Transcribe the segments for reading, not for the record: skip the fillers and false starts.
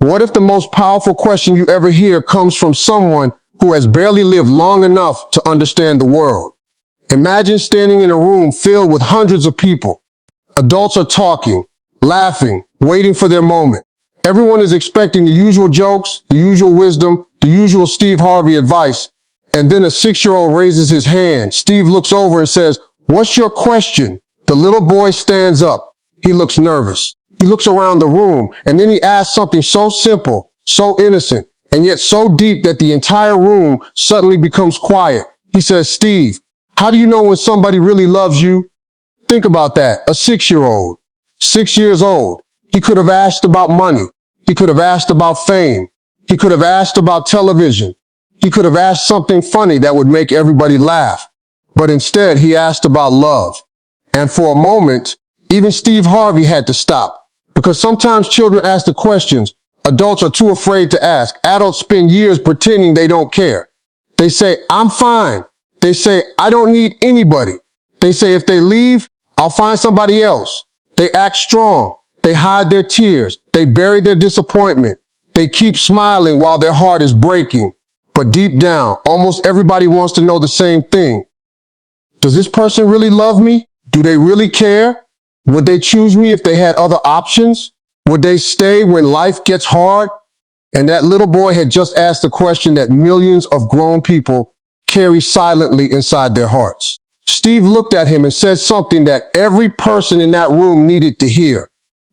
What if the most powerful question you ever hear comes from someone who has barely lived long enough to understand the world? Imagine standing in a room filled with hundreds of people. Adults are talking, laughing, waiting for their moment. Everyone is expecting the usual jokes, the usual wisdom, the usual Steve Harvey advice. And then a 6-year-old raises his hand. Steve looks over and says, "What's your question?" The little boy stands up. He looks nervous. He looks around the room, and then he asks something so simple, so innocent, and yet so deep that the entire room suddenly becomes quiet. He says, "Steve, how do you know when somebody really loves you?" Think about that. A 6-year-old, 6 years old. He could have asked about money. He could have asked about fame. He could have asked about television. He could have asked something funny that would make everybody laugh. But instead, he asked about love. And for a moment, even Steve Harvey had to stop. Because sometimes children ask the questions adults are too afraid to ask. Adults spend years pretending they don't care. They say, "I'm fine." They say, "I don't need anybody." They say, "If they leave, I'll find somebody else." They act strong. They hide their tears. They bury their disappointment. They keep smiling while their heart is breaking. But deep down, almost everybody wants to know the same thing. Does this person really love me? Do they really care? Would they choose me if they had other options? Would they stay when life gets hard? And that little boy had just asked a question that millions of grown people carry silently inside their hearts. Steve looked at him and said something that every person in that room needed to hear.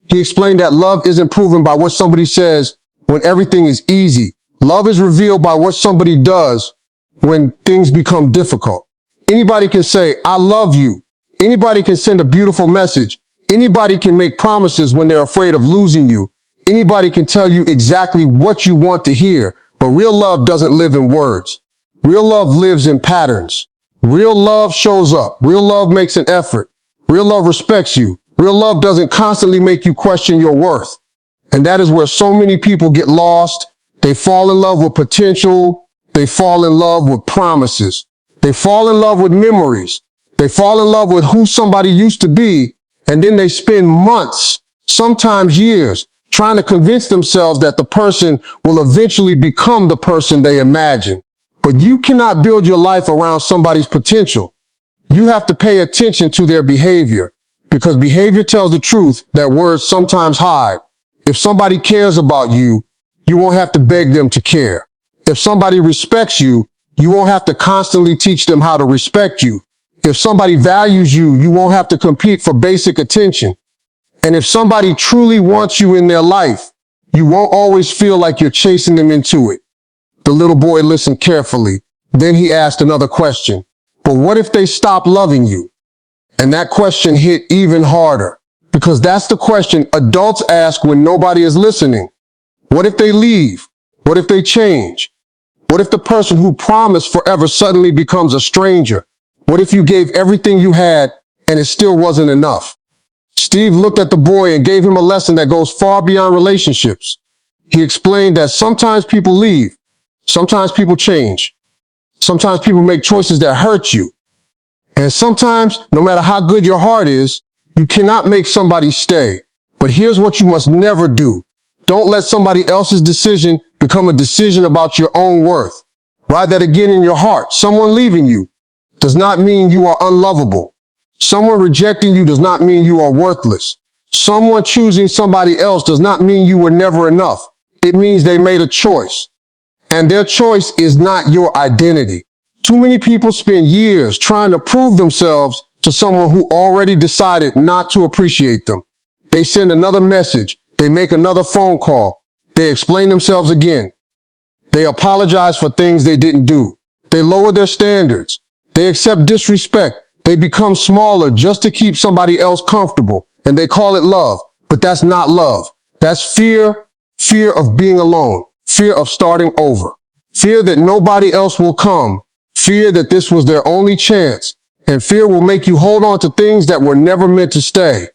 He explained that love isn't proven by what somebody says when everything is easy. Love is revealed by what somebody does when things become difficult. Anybody can say, "I love you." Anybody can send a beautiful message. Anybody can make promises when they're afraid of losing you. Anybody can tell you exactly what you want to hear. But real love doesn't live in words. Real love lives in patterns. Real love shows up. Real love makes an effort. Real love respects you. Real love doesn't constantly make you question your worth. And that is where so many people get lost. They fall in love with potential. They fall in love with promises. They fall in love with memories. They fall in love with who somebody used to be. And then they spend months, sometimes years, trying to convince themselves that the person will eventually become the person they imagine. But you cannot build your life around somebody's potential. You have to pay attention to their behavior, because behavior tells the truth that words sometimes hide. If somebody cares about you, you won't have to beg them to care. If somebody respects you, you won't have to constantly teach them how to respect you. If somebody values you, you won't have to compete for basic attention. And if somebody truly wants you in their life, you won't always feel like you're chasing them into it. The little boy listened carefully. Then he asked another question. But what if they stop loving you? And that question hit even harder, because that's the question adults ask when nobody is listening. What if they leave? What if they change? What if the person who promised forever suddenly becomes a stranger? What if you gave everything you had and it still wasn't enough? Steve looked at the boy and gave him a lesson that goes far beyond relationships. He explained that sometimes people leave. Sometimes people change. Sometimes people make choices that hurt you. And sometimes, no matter how good your heart is, you cannot make somebody stay. But here's what you must never do. Don't let somebody else's decision become a decision about your own worth. Write that again in your heart. Someone leaving you does not mean you are unlovable. Someone rejecting you does not mean you are worthless. Someone choosing somebody else does not mean you were never enough. It means they made a choice. And their choice is not your identity. Too many people spend years trying to prove themselves to someone who already decided not to appreciate them. They send another message. They make another phone call. They explain themselves again. They apologize for things they didn't do. They lower their standards. They accept disrespect. They become smaller just to keep somebody else comfortable. And they call it love. But that's not love. That's fear. Fear of being alone. Fear of starting over. Fear that nobody else will come. Fear that this was their only chance. And fear will make you hold on to things that were never meant to stay.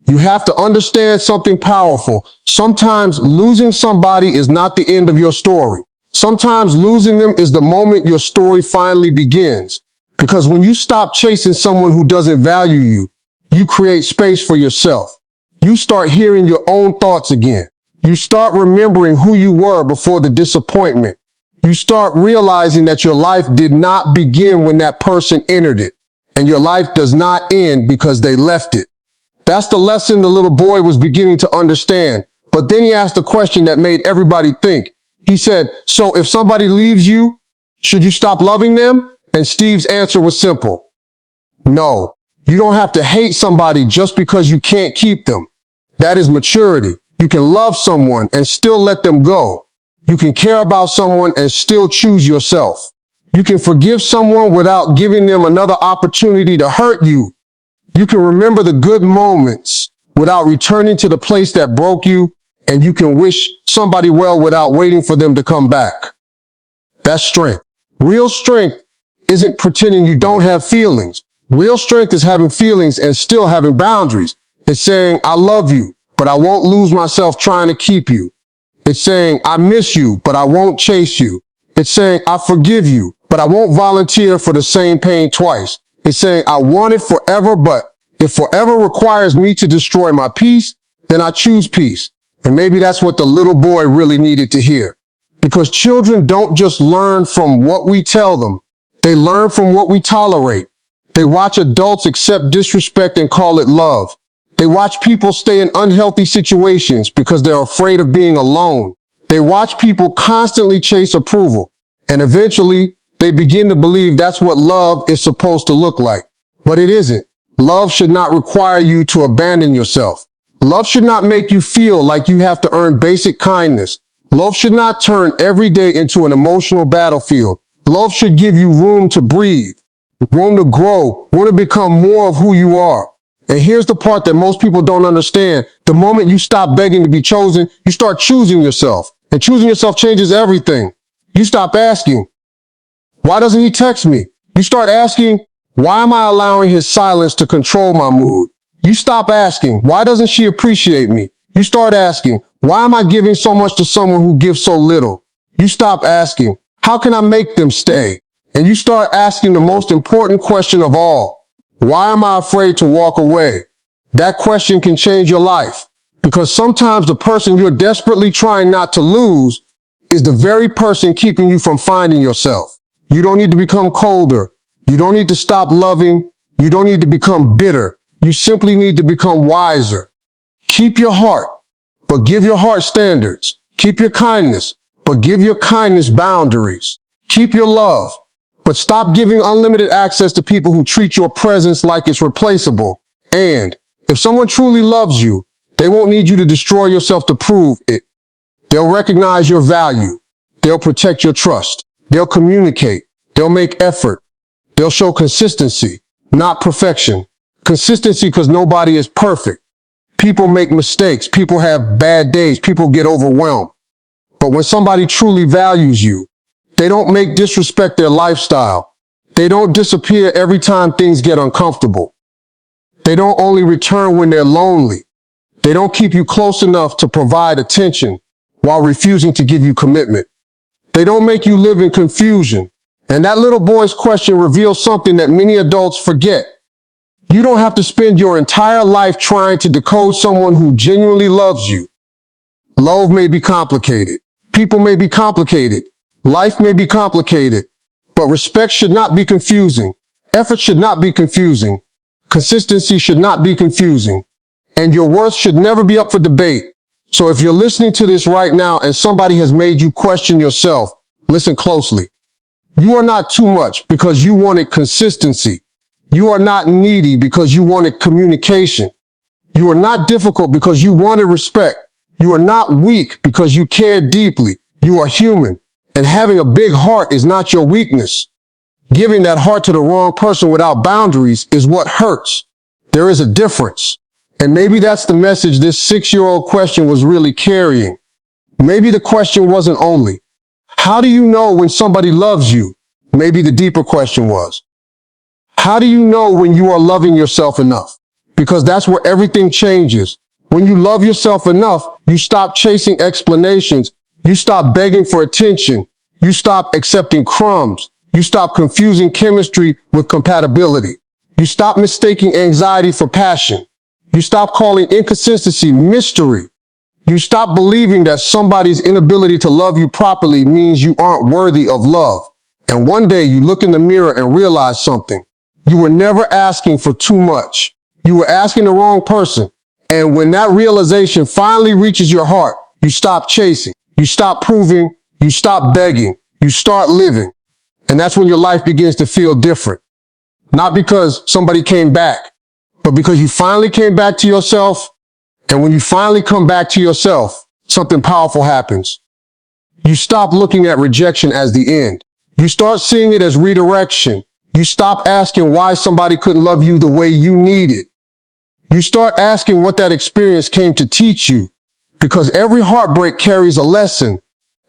You have to understand something powerful. Sometimes losing somebody is not the end of your story. Sometimes losing them is the moment your story finally begins. Because when you stop chasing someone who doesn't value you, you create space for yourself. You start hearing your own thoughts again. You start remembering who you were before the disappointment. You start realizing that your life did not begin when that person entered it, and your life does not end because they left it. That's the lesson the little boy was beginning to understand. But then he asked a question that made everybody think. He said, so if somebody leaves you, should you stop loving them? And Steve's answer was simple. No, you don't have to hate somebody just because you can't keep them. That is maturity. You can love someone and still let them go. You can care about someone and still choose yourself. You can forgive someone without giving them another opportunity to hurt you. You can remember the good moments without returning to the place that broke you, and you can wish somebody well without waiting for them to come back. That's strength. Real strength isn't pretending you don't have feelings. Real strength is having feelings and still having boundaries. It's saying, I love you, but I won't lose myself trying to keep you. It's saying, I miss you, but I won't chase you. It's saying, I forgive you, but I won't volunteer for the same pain twice. It's saying, I want it forever, but if forever requires me to destroy my peace, then I choose peace. And maybe that's what the little boy really needed to hear. Because children don't just learn from what we tell them. They learn from what we tolerate. They watch adults accept disrespect and call it love. They watch people stay in unhealthy situations because they're afraid of being alone. They watch people constantly chase approval. And eventually, they begin to believe that's what love is supposed to look like. But it isn't. Love should not require you to abandon yourself. Love should not make you feel like you have to earn basic kindness. Love should not turn every day into an emotional battlefield. Love should give you room to breathe, room to grow, room to become more of who you are. And here's the part that most people don't understand. The moment you stop begging to be chosen, you start choosing yourself. And choosing yourself changes everything. You stop asking, why doesn't he text me? You start asking, why am I allowing his silence to control my mood? You stop asking, why doesn't she appreciate me? You start asking, why am I giving so much to someone who gives so little? You stop asking, how can I make them stay? And you start asking the most important question of all. Why am I afraid to walk away? That question can change your life, because sometimes the person you're desperately trying not to lose is the very person keeping you from finding yourself. You don't need to become colder. You don't need to stop loving. You don't need to become bitter. You simply need to become wiser. Keep your heart, but give your heart standards. Keep your kindness, but give your kindness boundaries. Keep your love, but stop giving unlimited access to people who treat your presence like it's replaceable. And if someone truly loves you, they won't need you to destroy yourself to prove it. They'll recognize your value. They'll protect your trust. They'll communicate. They'll make effort. They'll show consistency, not perfection. Consistency because nobody is perfect. People make mistakes. People have bad days. People get overwhelmed. But when somebody truly values you, they don't make disrespect their lifestyle. They don't disappear every time things get uncomfortable. They don't only return when they're lonely. They don't keep you close enough to provide attention while refusing to give you commitment. They don't make you live in confusion. And that little boy's question reveals something that many adults forget. You don't have to spend your entire life trying to decode someone who genuinely loves you. Love may be complicated. People may be complicated. Life may be complicated. But respect should not be confusing. Effort should not be confusing. Consistency should not be confusing. And your worth should never be up for debate. So if you're listening to this right now and somebody has made you question yourself, listen closely. You are not too much because you wanted consistency. You are not needy because you wanted communication. You are not difficult because you wanted respect. You are not weak because you cared deeply. You are human. And having a big heart is not your weakness. Giving that heart to the wrong person without boundaries is what hurts. There is a difference. And maybe that's the message this 6-year-old question was really carrying. Maybe the question wasn't only, how do you know when somebody loves you? Maybe the deeper question was, how do you know when you are loving yourself enough? Because that's where everything changes. When you love yourself enough, you stop chasing explanations. You stop begging for attention. You stop accepting crumbs. You stop confusing chemistry with compatibility. You stop mistaking anxiety for passion. You stop calling inconsistency mystery. You stop believing that somebody's inability to love you properly means you aren't worthy of love. And one day you look in the mirror and realize something. You were never asking for too much. You were asking the wrong person. And when that realization finally reaches your heart, you stop chasing, you stop proving, you stop begging, you start living. And that's when your life begins to feel different. Not because somebody came back, but because you finally came back to yourself. And when you finally come back to yourself, something powerful happens. You stop looking at rejection as the end. You start seeing it as redirection. You stop asking why somebody couldn't love you the way you needed. You start asking what that experience came to teach you, because every heartbreak carries a lesson.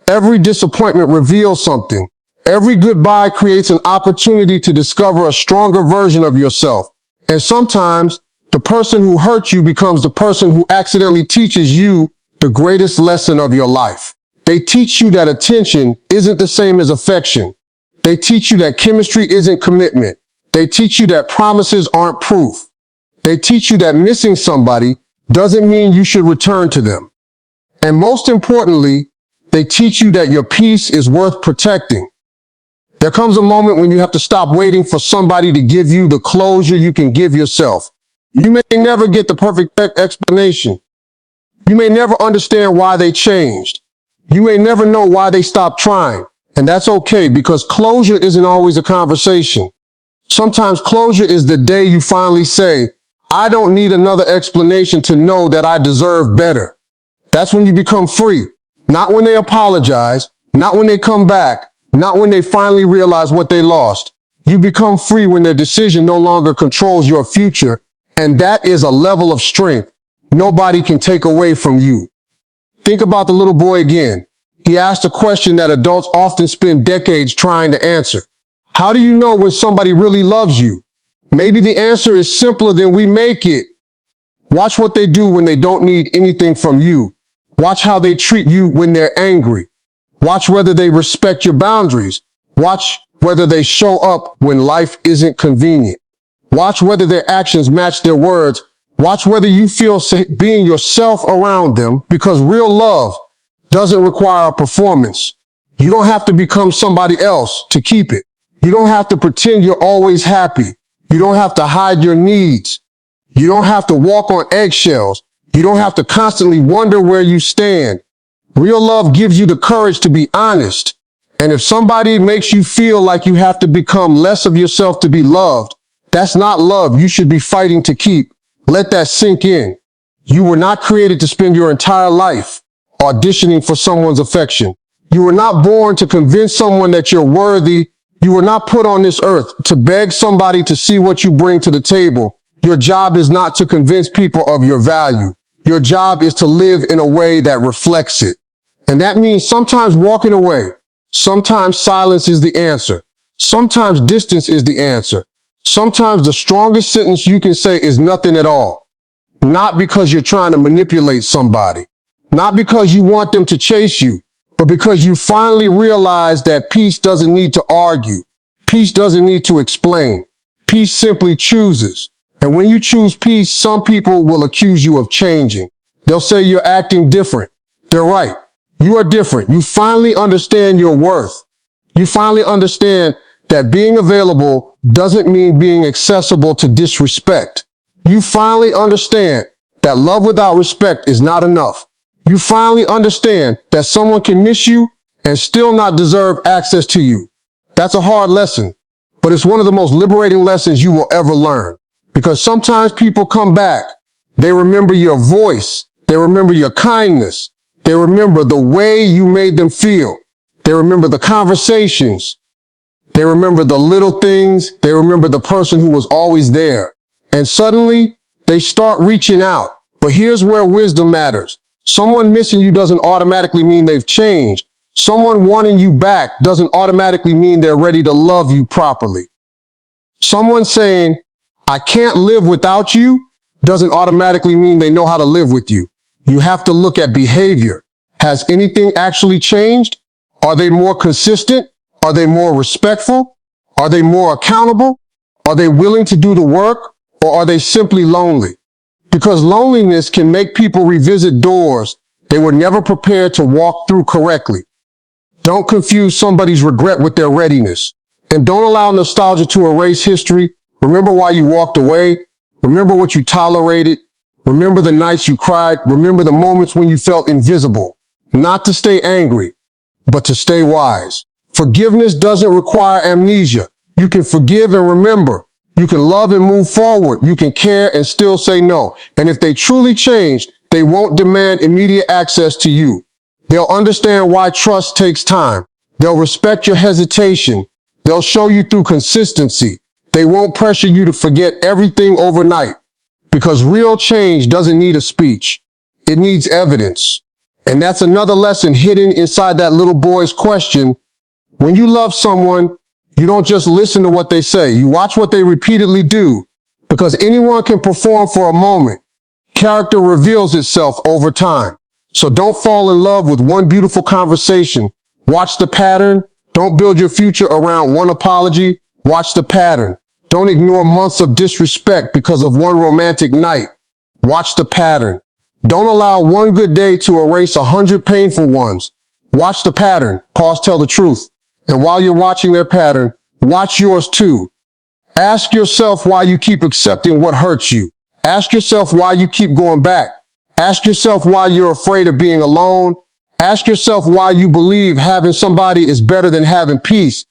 Every disappointment reveals something. Every goodbye creates an opportunity to discover a stronger version of yourself. And sometimes the person who hurt you becomes the person who accidentally teaches you the greatest lesson of your life. They teach you that attention isn't the same as affection. They teach you that chemistry isn't commitment. They teach you that promises aren't proof. They teach you that missing somebody doesn't mean you should return to them. And most importantly, they teach you that your peace is worth protecting. There comes a moment when you have to stop waiting for somebody to give you the closure you can give yourself. You may never get the perfect explanation. You may never understand why they changed. You may never know why they stopped trying. And that's okay, because closure isn't always a conversation. Sometimes closure is the day you finally say, I don't need another explanation to know that I deserve better. That's when you become free. Not when they apologize, not when they come back, not when they finally realize what they lost. You become free when their decision no longer controls your future, and that is a level of strength nobody can take away from you. Think about the little boy again. He asked a question that adults often spend decades trying to answer. How do you know when somebody really loves you? Maybe the answer is simpler than we make it. Watch what they do when they don't need anything from you. Watch how they treat you when they're angry. Watch whether they respect your boundaries. Watch whether they show up when life isn't convenient. Watch whether their actions match their words. Watch whether you feel being yourself around them, because real love doesn't require a performance. You don't have to become somebody else to keep it. You don't have to pretend you're always happy. You don't have to hide your needs. You don't have to walk on eggshells. You don't have to constantly wonder where you stand. Real love gives you the courage to be honest. And if somebody makes you feel like you have to become less of yourself to be loved, that's not love you should be fighting to keep. Let that sink in. You were not created to spend your entire life auditioning for someone's affection. You were not born to convince someone that you're worthy. You were not put on this earth to beg somebody to see what you bring to the table. Your job is not to convince people of your value. Your job is to live in a way that reflects it. And that means sometimes walking away. Sometimes silence is the answer. Sometimes distance is the answer. Sometimes the strongest sentence you can say is nothing at all. Not because you're trying to manipulate somebody. Not because you want them to chase you, but because you finally realize that peace doesn't need to argue. Peace doesn't need to explain. Peace simply chooses. And when you choose peace, some people will accuse you of changing. They'll say you're acting different. They're right. You are different. You finally understand your worth. You finally understand that being available doesn't mean being accessible to disrespect. You finally understand that love without respect is not enough. You finally understand that someone can miss you and still not deserve access to you. That's a hard lesson, but it's one of the most liberating lessons you will ever learn. Because sometimes people come back. They remember your voice. They remember your kindness. They remember the way you made them feel. They remember the conversations. They remember the little things. They remember the person who was always there. And suddenly, they start reaching out. But here's where wisdom matters. Someone missing you doesn't automatically mean they've changed. Someone wanting you back doesn't automatically mean they're ready to love you properly. Someone saying, I can't live without you, doesn't automatically mean they know how to live with you. You have to look at behavior. Has anything actually changed? Are they more consistent? Are they more respectful? Are they more accountable? Are they willing to do the work? Or are they simply lonely? Because loneliness can make people revisit doors They were never prepared to walk through correctly. Don't confuse somebody's regret with their readiness. And don't allow nostalgia to erase history. Remember why you walked away. Remember what you tolerated. Remember the nights you cried. Remember the moments when you felt invisible. Not to stay angry, but to stay wise. Forgiveness doesn't require amnesia. You can forgive and remember. You can love and move forward. You can care and still say no. And if they truly changed, they won't demand immediate access to you. They'll understand why trust takes time. They'll respect your hesitation. They'll show you through consistency. They won't pressure you to forget everything overnight. Because real change doesn't need a speech. It needs evidence. And that's another lesson hidden inside that little boy's question. When you love someone, you don't just listen to what they say. You watch what they repeatedly do. Because anyone can perform for a moment. Character reveals itself over time. So don't fall in love with one beautiful conversation. Watch the pattern. Don't build your future around one apology. Watch the pattern. Don't ignore months of disrespect because of one romantic night. Watch the pattern. Don't allow one good day to erase 100 painful ones. Watch the pattern. Pause, tell the truth. And while you're watching their pattern, watch yours too. Ask yourself why you keep accepting what hurts you. Ask yourself why you keep going back. Ask yourself why you're afraid of being alone. Ask yourself why you believe having somebody is better than having peace.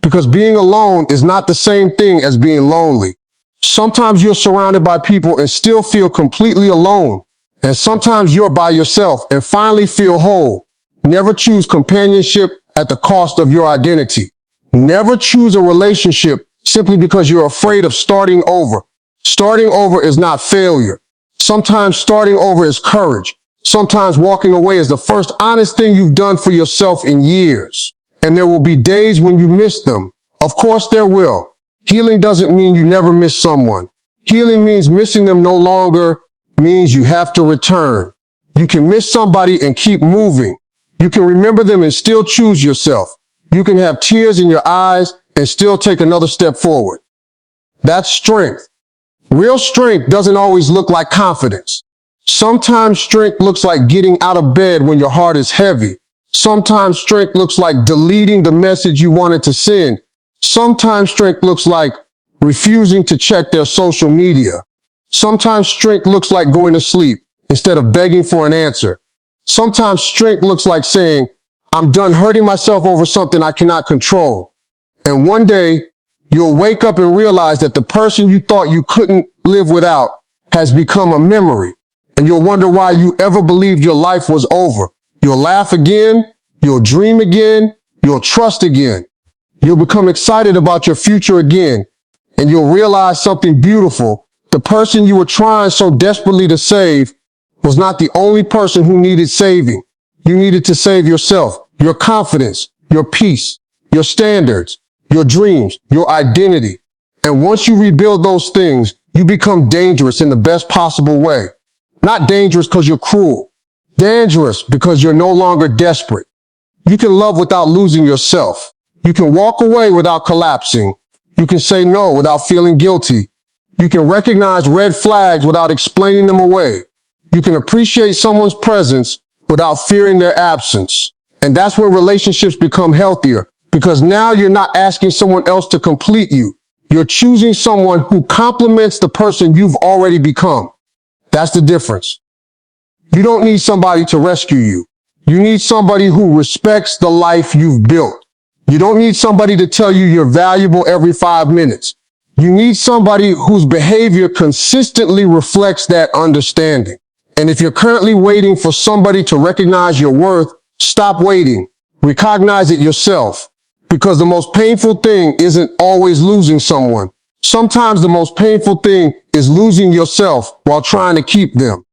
Because being alone is not the same thing as being lonely. Sometimes you're surrounded by people and still feel completely alone. And sometimes you're by yourself and finally feel whole. Never choose companionship at the cost of your identity. Never choose a relationship simply because you're afraid of starting over. Starting over is not failure. Sometimes starting over is courage. Sometimes walking away is the first honest thing you've done for yourself in years. And there will be days when you miss them. Of course there will. Healing doesn't mean you never miss someone. Healing means missing them no longer means you have to return. You can miss somebody and keep moving. You can remember them and still choose yourself. You can have tears in your eyes and still take another step forward. That's strength. Real strength doesn't always look like confidence. Sometimes strength looks like getting out of bed when your heart is heavy. Sometimes strength looks like deleting the message you wanted to send. Sometimes strength looks like refusing to check their social media. Sometimes strength looks like going to sleep instead of begging for an answer. Sometimes strength looks like saying, I'm done hurting myself over something I cannot control. And one day, you'll wake up and realize that the person you thought you couldn't live without has become a memory. And you'll wonder why you ever believed your life was over. You'll laugh again. You'll dream again. You'll trust again. You'll become excited about your future again. And you'll realize something beautiful. The person you were trying so desperately to save was not the only person who needed saving. You needed to save yourself, your confidence, your peace, your standards, your dreams, your identity. And once you rebuild those things, you become dangerous in the best possible way. Not dangerous because you're cruel. Dangerous because you're no longer desperate. You can love without losing yourself. You can walk away without collapsing. You can say no without feeling guilty. You can recognize red flags without explaining them away. You can appreciate someone's presence without fearing their absence. And that's when relationships become healthier, because now you're not asking someone else to complete you. You're choosing someone who complements the person you've already become. That's the difference. You don't need somebody to rescue you. You need somebody who respects the life you've built. You don't need somebody to tell you you're valuable every 5 minutes. You need somebody whose behavior consistently reflects that understanding. And if you're currently waiting for somebody to recognize your worth, stop waiting. Recognize it yourself. Because the most painful thing isn't always losing someone. Sometimes the most painful thing is losing yourself while trying to keep them.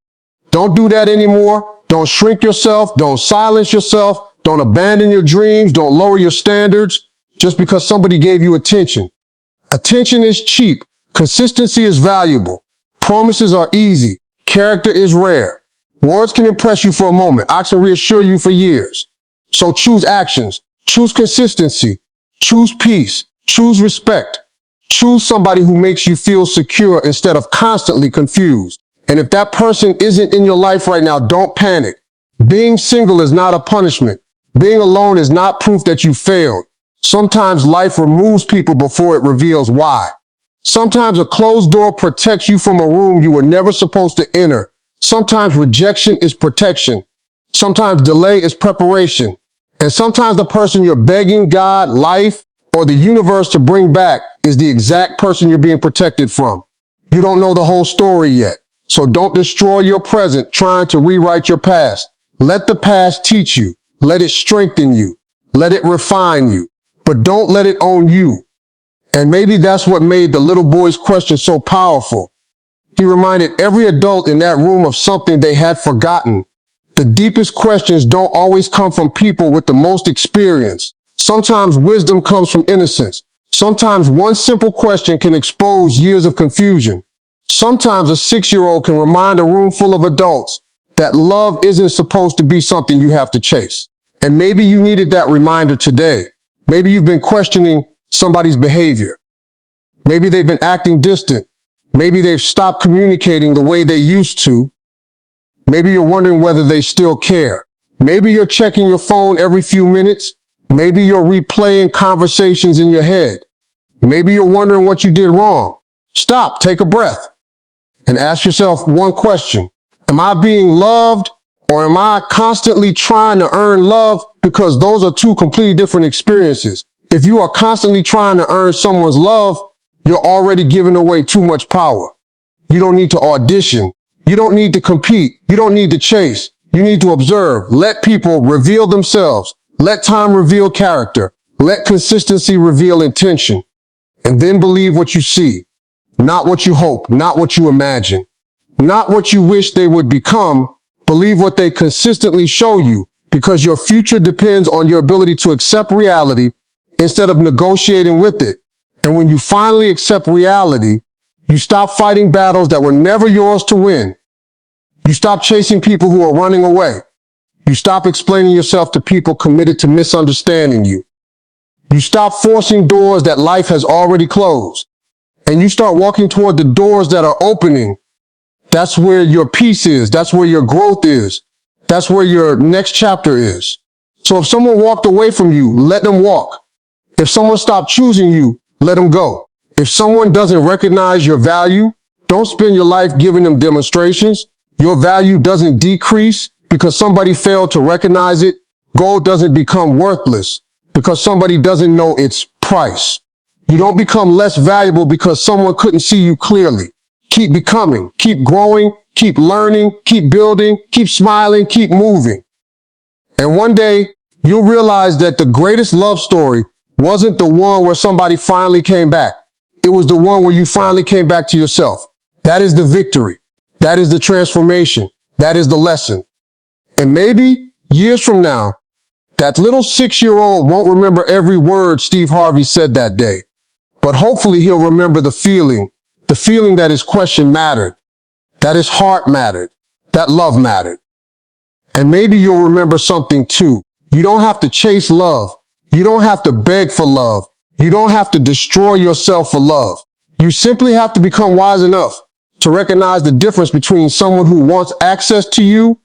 Don't do that anymore. Don't shrink yourself. Don't silence yourself. Don't abandon your dreams. Don't lower your standards just because somebody gave you attention. Attention is cheap. Consistency is valuable. Promises are easy. Character is rare. Words can impress you for a moment. I can reassure you for years. So choose actions. Choose consistency. Choose peace. Choose respect. Choose somebody who makes you feel secure instead of constantly confused. And if that person isn't in your life right now, don't panic. Being single is not a punishment. Being alone is not proof that you failed. Sometimes life removes people before it reveals why. Sometimes a closed door protects you from a room you were never supposed to enter. Sometimes rejection is protection. Sometimes delay is preparation. And sometimes the person you're begging God, life, or the universe to bring back is the exact person you're being protected from. You don't know the whole story yet, so don't destroy your present trying to rewrite your past. Let the past teach you. Let it strengthen you. Let it refine you. But don't let it own you. And maybe that's what made the little boy's question so powerful. He reminded every adult in that room of something they had forgotten. The deepest questions don't always come from people with the most experience. Sometimes wisdom comes from innocence. Sometimes one simple question can expose years of confusion. Sometimes a 6-year-old can remind a room full of adults that love isn't supposed to be something you have to chase. And maybe you needed that reminder today. Maybe you've been questioning somebody's behavior. Maybe they've been acting distant. Maybe they've stopped communicating the way they used to. Maybe you're wondering whether they still care. Maybe you're checking your phone every few minutes. Maybe you're replaying conversations in your head. Maybe you're wondering what you did wrong. Stop, take a breath, and ask yourself one question. Am I being loved, or am I constantly trying to earn love? Because those are two completely different experiences. If you are constantly trying to earn someone's love, you're already giving away too much power. You don't need to audition. You don't need to compete. You don't need to chase. You need to observe. Let people reveal themselves. Let time reveal character. Let consistency reveal intention. And then believe what you see. Not what you hope. Not what you imagine. Not what you wish they would become. Believe what they consistently show you, because your future depends on your ability to accept reality instead of negotiating with it. And when you finally accept reality, you stop fighting battles that were never yours to win. You stop chasing people who are running away. You stop explaining yourself to people committed to misunderstanding you. You stop forcing doors that life has already closed. And you start walking toward the doors that are opening. That's where your peace is. That's where your growth is. That's where your next chapter is. So if someone walked away from you, let them walk. If someone stopped choosing you, let them go. If someone doesn't recognize your value, don't spend your life giving them demonstrations. Your value doesn't decrease because somebody failed to recognize it. Gold doesn't become worthless because somebody doesn't know its price. You don't become less valuable because someone couldn't see you clearly. Keep becoming, keep growing, keep learning, keep building, keep smiling, keep moving. And one day, you'll realize that the greatest love story wasn't the one where somebody finally came back. It was the one where you finally came back to yourself. That is the victory. That is the transformation. That is the lesson. And maybe years from now, that little 6-year-old won't remember every word Steve Harvey said that day. But hopefully he'll remember the feeling that his question mattered, that his heart mattered, that love mattered. And maybe you'll remember something too. You don't have to chase love. You don't have to beg for love. You don't have to destroy yourself for love. You simply have to become wise enough to recognize the difference between someone who wants access to you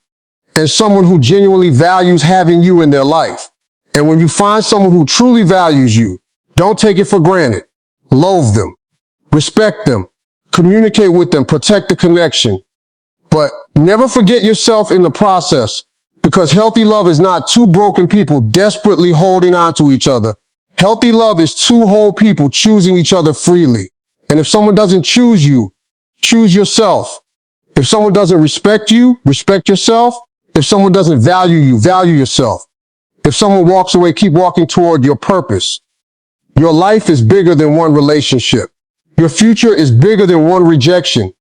and someone who genuinely values having you in their life. And when you find someone who truly values you, don't take it for granted. Loathe them. Respect them. Communicate with them. Protect the connection. But never forget yourself in the process, because healthy love is not two broken people desperately holding on to each other. Healthy love is two whole people choosing each other freely. And if someone doesn't choose you, choose yourself. If someone doesn't respect you, respect yourself. If someone doesn't value you, value yourself. If someone walks away, keep walking toward your purpose. Your life is bigger than one relationship. Your future is bigger than one rejection.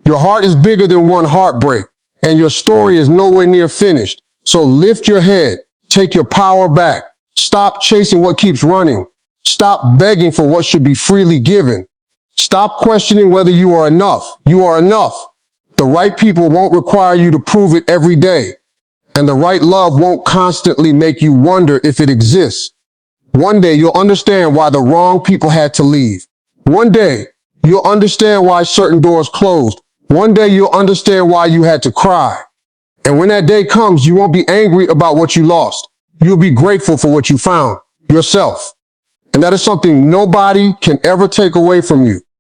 Your heart is bigger than one heartbreak. And your story is nowhere near finished. So lift your head. Take your power back. Stop chasing what keeps running. Stop begging for what should be freely given. Stop questioning whether you are enough. You are enough. The right people won't require you to prove it every day. And the right love won't constantly make you wonder if it exists. One day you'll understand why the wrong people had to leave. One day you'll understand why certain doors closed. One day you'll understand why you had to cry. And when that day comes, you won't be angry about what you lost. You'll be grateful for what you found, yourself. And that is something nobody can ever take away from you.